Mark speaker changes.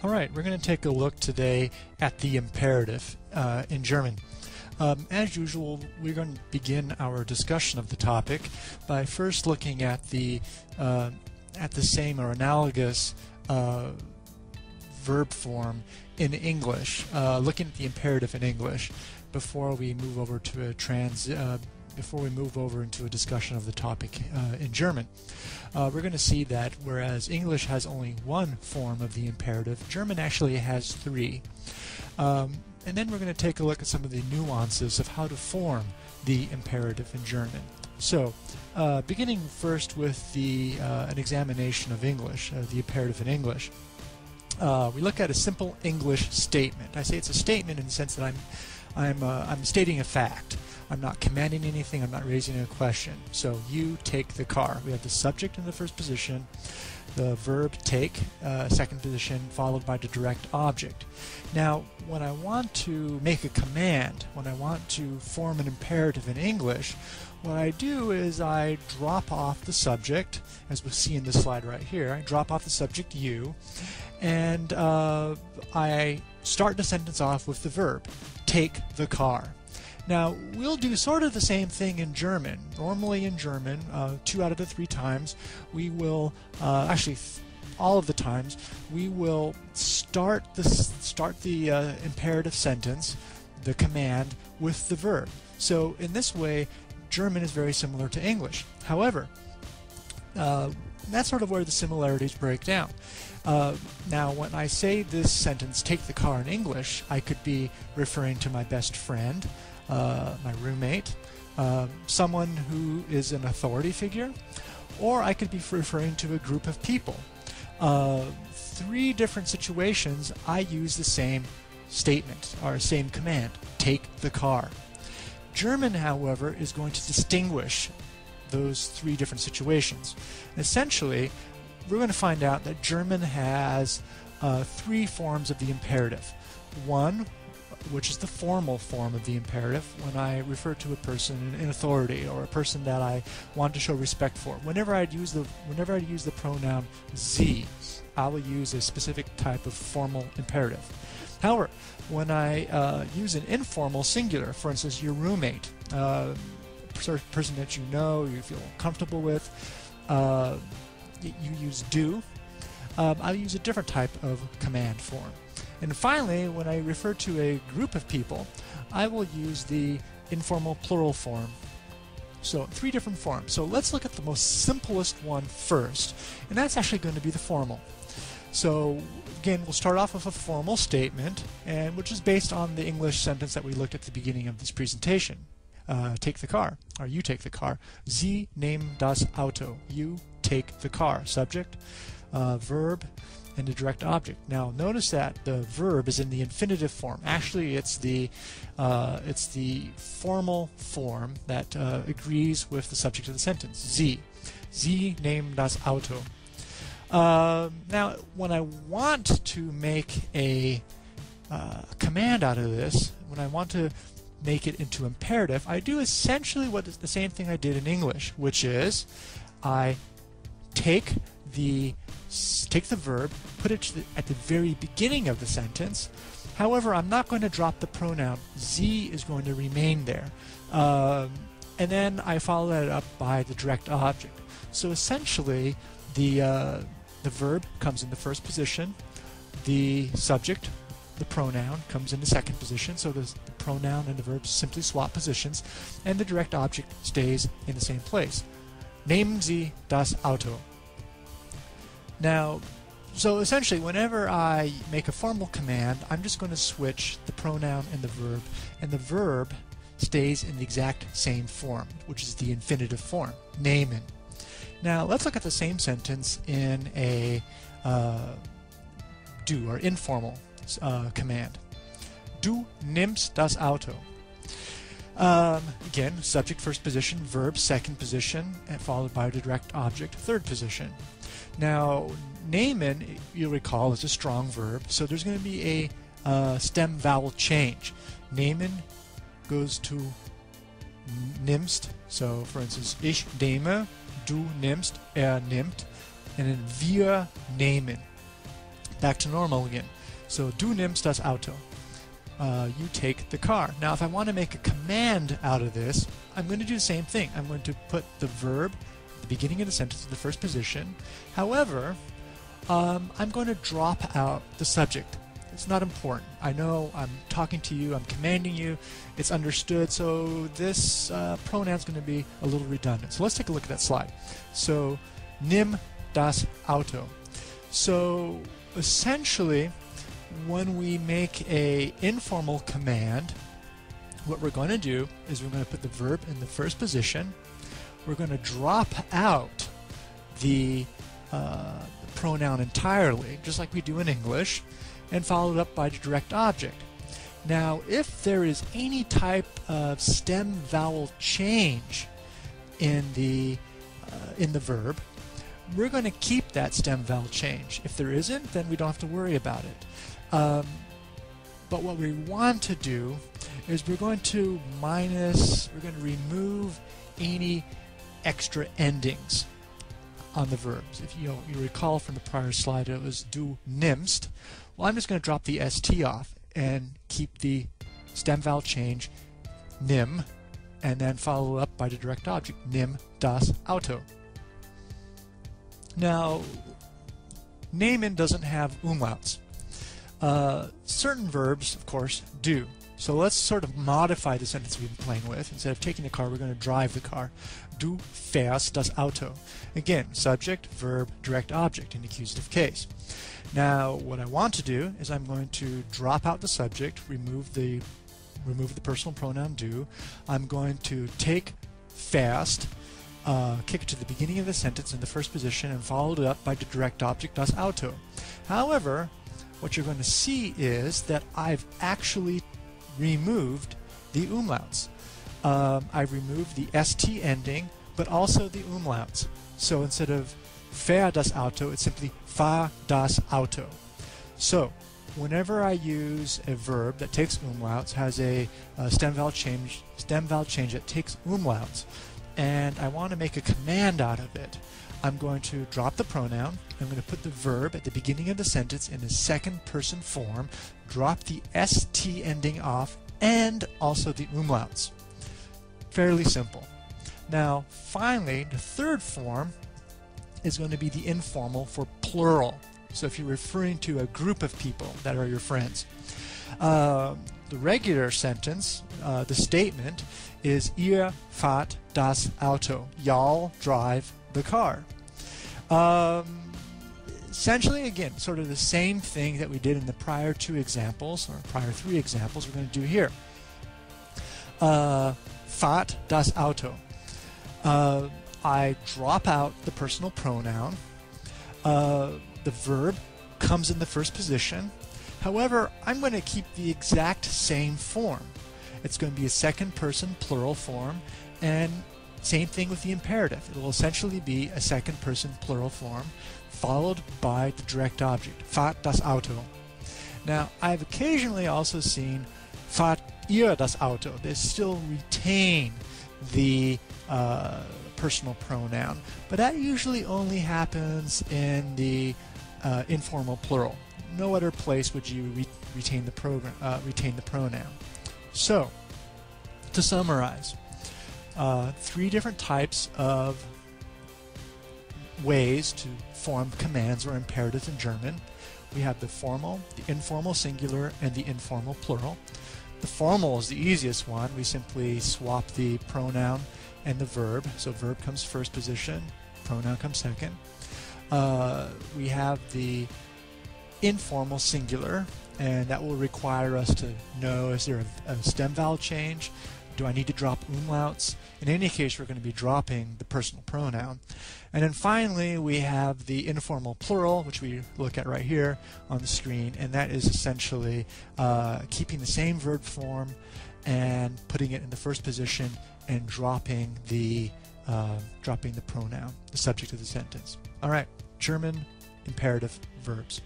Speaker 1: Alright, we're going to take a look today at the imperative in German. As usual, we're going to begin our discussion of the topic by first looking at the same or analogous verb form in English, looking at the imperative in English before we move over to into a discussion of the topic in German. We're going to see that whereas English has only one form of the imperative, German actually has three. And then we're going to take a look at some of the nuances of how to form the imperative in German. So, beginning first with an examination of English, the imperative in English. We look at a simple English statement. I say it's a statement in the sense that I'm stating a fact. I'm not commanding anything, I'm not raising a question. So, you take the car. We have the subject in the first position, the verb take, second position, followed by the direct object. Now, when I want to make a command, when I want to form an imperative in English, what I do is I drop off the subject, as we'll see in this slide right here. I drop off the subject you, and I start the sentence off with the verb, take the car. Now, we'll do sort of the same thing in German. Normally in German, 2 out of the 3 times, we will, actually all of the times, we will start the imperative sentence, the command, with the verb. So in this way, German is very similar to English. However, that's sort of where the similarities break down. Now, when I say this sentence, take the car in English, I could be referring to my best friend, my roommate, someone who is an authority figure, or I could be referring to a group of people. 3 different situations I use the same statement, or same command, take the car. German, however, is going to distinguish those 3 different situations. Essentially, we're going to find out that German has 3 forms of the imperative. One, which is the formal form of the imperative, when I refer to a person in authority or a person that I want to show respect for. Whenever I use the pronoun Sie, I will use a specific type of formal imperative. However, when I use an informal singular, for instance, your roommate, person that you know, you feel comfortable with, you use do, I'll use a different type of command form. And finally, when I refer to a group of people, I will use the informal plural form. So 3 different forms. So let's look at the most simplest one first, and that's actually going to be the formal. So again, we'll start off with a formal statement, and which is based on the English sentence that we looked at the beginning of this presentation. Take the car, or you take the car. Sie nehmen das Auto. You take the car. Subject, verb, and the direct object. Now notice that the verb is in the infinitive form. Actually, it's the formal form that agrees with the subject of the sentence. Sie. Sie nehmen das Auto. Now, when I want to make a command out of this, when I want to make it into imperative, I do essentially the same thing I did in English, which is I take the verb, put it at the very beginning of the sentence. However, I'm not going to drop the pronoun. Sie is going to remain there. And then I follow that up by the direct object. So essentially, the verb comes in the first position, the subject, the pronoun, comes in the second position, so the pronoun and the verb simply swap positions, and the direct object stays in the same place. Nehmen Sie das Auto. Now, so essentially, whenever I make a formal command, I'm just going to switch the pronoun and the verb stays in the exact same form, which is the infinitive form, nehmen. Now, let's look at the same sentence in a do, or informal command. Du nimmst das Auto. Again, subject first position, verb second position, and followed by the direct object third position. Now, nehmen, you'll recall, is a strong verb, so there's going to be a stem vowel change. Nehmen goes to nimmst. So, for instance, ich nehme, du nimmst, nimmt, and then wir nehmen. back to normal again. So du nimmst das Auto. You take the car. Now if I want to make a command out of this, I'm going to do the same thing. I'm going to put the verb at the beginning of the sentence in the first position. However, I'm going to drop out the subject. It's not important. I know I'm talking to you, I'm commanding you, it's understood, so this pronoun is going to be a little redundant. So let's take a look at that slide. So, nimm das Auto. So essentially, when we make a informal command, what we're going to do is we're going to put the verb in the first position. We're going to drop out the pronoun entirely, just like we do in English, and follow it up by the direct object. Now, if there is any type of stem vowel change in the verb, we're going to keep that stem vowel change. If there isn't, then we don't have to worry about it. But what we want to do is we're going to remove any extra endings on the verbs. If you recall from the prior slide, it was du nimmst. Well, I'm just going to drop the st off and keep the stem vowel change nimm, and then follow up by the direct object, nimm das Auto. Now, nehmen doesn't have umlauts. Certain verbs, of course, do. So let's sort of modify the sentence we've been playing with. Instead of taking the car, we're going to drive the car. Du fährst das Auto. Again, subject, verb, direct object in the accusative case. Now, what I want to do is I'm going to drop out the subject, remove the personal pronoun du. I'm going to take fährst, kick it to the beginning of the sentence in the first position, and follow it up by the direct object das Auto. However, what you're going to see is that I've actually removed the umlauts. I've removed the st ending, but also the umlauts. So instead of fahr das Auto, it's simply fahr das Auto. So whenever I use a verb that takes umlauts, has a stem vowel change that takes umlauts, and I want to make a command out of it, I'm going to drop the pronoun. I'm going to put the verb at the beginning of the sentence in the second person form, drop the st ending off, and also the umlauts. Fairly simple. Now, finally, the third form is going to be the informal for plural. So if you're referring to a group of people that are your friends. The regular sentence, the statement, is Ihr fahrt das Auto. Y'all drive the car. Essentially, again, sort of the same thing that we did in the prior two examples, or prior three examples, we're going to do here. Fahrt das Auto. I drop out the personal pronoun. The verb comes in the first position. However, I'm going to keep the exact same form. It's going to be a second person plural form, and same thing with the imperative. It will essentially be a second person plural form followed by the direct object, fahrt das Auto. Now, I've occasionally also seen fahrt ihr das Auto. They still retain the personal pronoun, but that usually only happens in the informal plural. No other place would you retain the pronoun. So, to summarize, three different types of ways to form commands or imperatives in German. We have the formal, the informal singular, and the informal plural. The formal is the easiest one. We simply swap the pronoun and the verb. So verb comes first position, pronoun comes second. We have the informal singular, and that will require us to know, is there a stem vowel change? Do I need to drop umlauts? In any case, we're going to be dropping the personal pronoun. And then finally, we have the informal plural, which we look at right here on the screen, and that is essentially keeping the same verb form and putting it in the first position and dropping the pronoun, the subject of the sentence. All right, German imperative verbs.